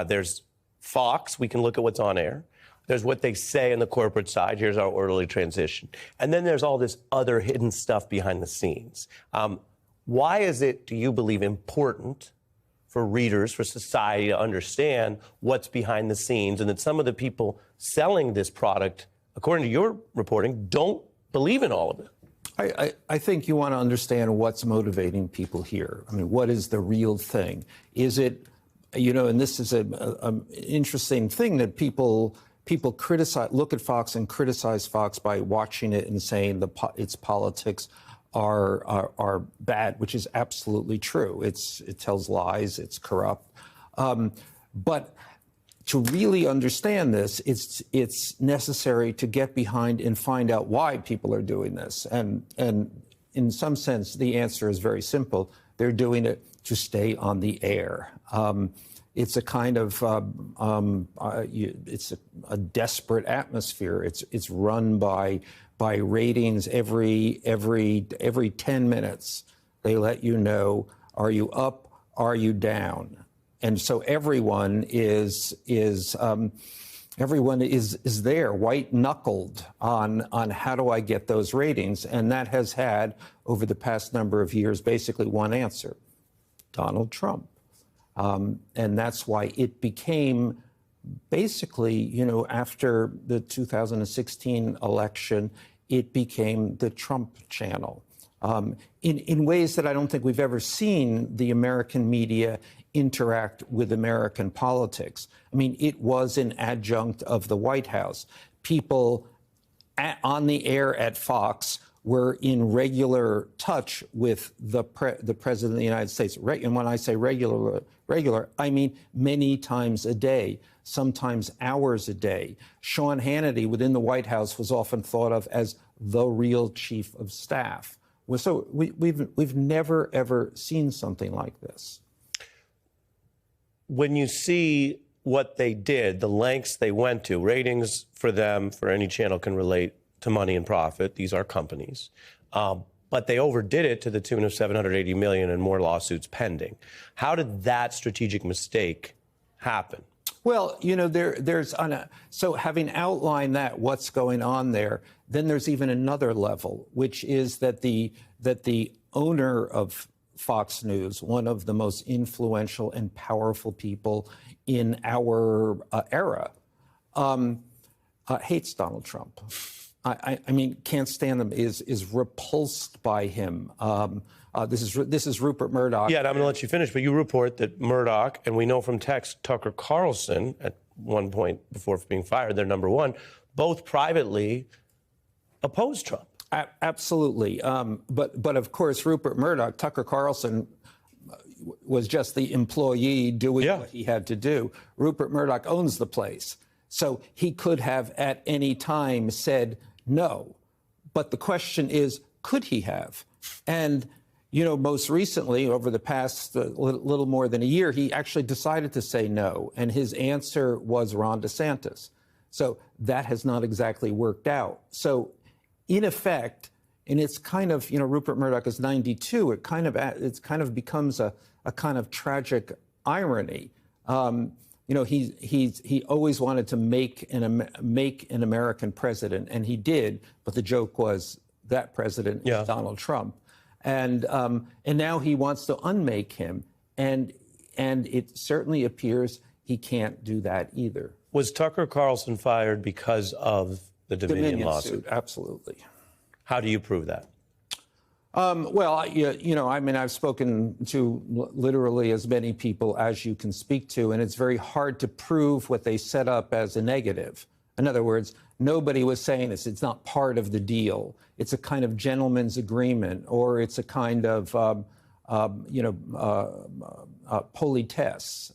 There's Fox. We can look at what's on air. There's what they say on the corporate side. Here's our orderly transition. And then there's all this other hidden stuff behind the scenes. Why is it, do you believe, important for readers, for society to understand what's behind the scenes, and that some of the people selling this product, according to your reporting, don't believe in all of it? I think you want to understand what's motivating people here. I mean, what is the real thing? Is it, and this is an interesting thing that people criticize, look at Fox and criticize Fox by watching it and saying its politics are bad, which is absolutely true. It tells lies, it's corrupt. But to really understand this, it's necessary to get behind and find out why people are doing this. And in some sense, the answer is very simple. They're doing it to stay on the air. It's a kind of it's a desperate atmosphere. It's run by ratings every 10 minutes. They let you know, are you up? Are you down? And so everyone is there, white knuckled on how do I get those ratings? And that has had, over the past number of years, basically one answer: Donald Trump. And that's why it became basically, after the 2016 election, it became the Trump channel. In ways that I don't think we've ever seen the American media interact with American politics. I mean, it was an adjunct of the White House. People on the air at Fox were in regular touch with the President of the United States. And when I say regular, I mean many times a day, sometimes hours a day. Sean Hannity within the White House was often thought of as the real chief of staff. So we've never, ever seen something like this. When you see what they did, the lengths they went to, ratings for them, for any channel, can relate to money and profit. These are companies. But they overdid it to the tune of $780 million and more lawsuits pending. How did that strategic mistake happen? Well, so having outlined that, what's going on there, then there's even another level, which is that the owner of Fox News, one of the most influential and powerful people in our era, hates Donald Trump. I mean, can't stand him, is repulsed by him. This is Rupert Murdoch. Yeah, and I'm going to let you finish, but you report that Murdoch, and we know from text Tucker Carlson, at one point before being fired, they're number one, both privately opposed Trump. Absolutely. But of course, Rupert Murdoch, Tucker Carlson was just the employee doing what he had to do. Rupert Murdoch owns the place. So he could have at any time said no. But the question is, could he have? And, most recently, over the past little more than a year, he actually decided to say no. And his answer was Ron DeSantis. So that has not exactly worked out. So in effect, and it's kind of, Rupert Murdoch is 92. It kind of becomes a kind of tragic irony. He always wanted to make an American president, and he did. But the joke was that president is Donald Trump, and now he wants to unmake him, and it certainly appears he can't do that either. Was Tucker Carlson fired because of the Dominion lawsuit? Absolutely. How do you prove that? Well, I've spoken to literally as many people as you can speak to, and it's very hard to prove what they set up as a negative. In other words, nobody was saying this. It's not part of the deal. It's a kind of gentleman's agreement, or it's a kind of, politesse.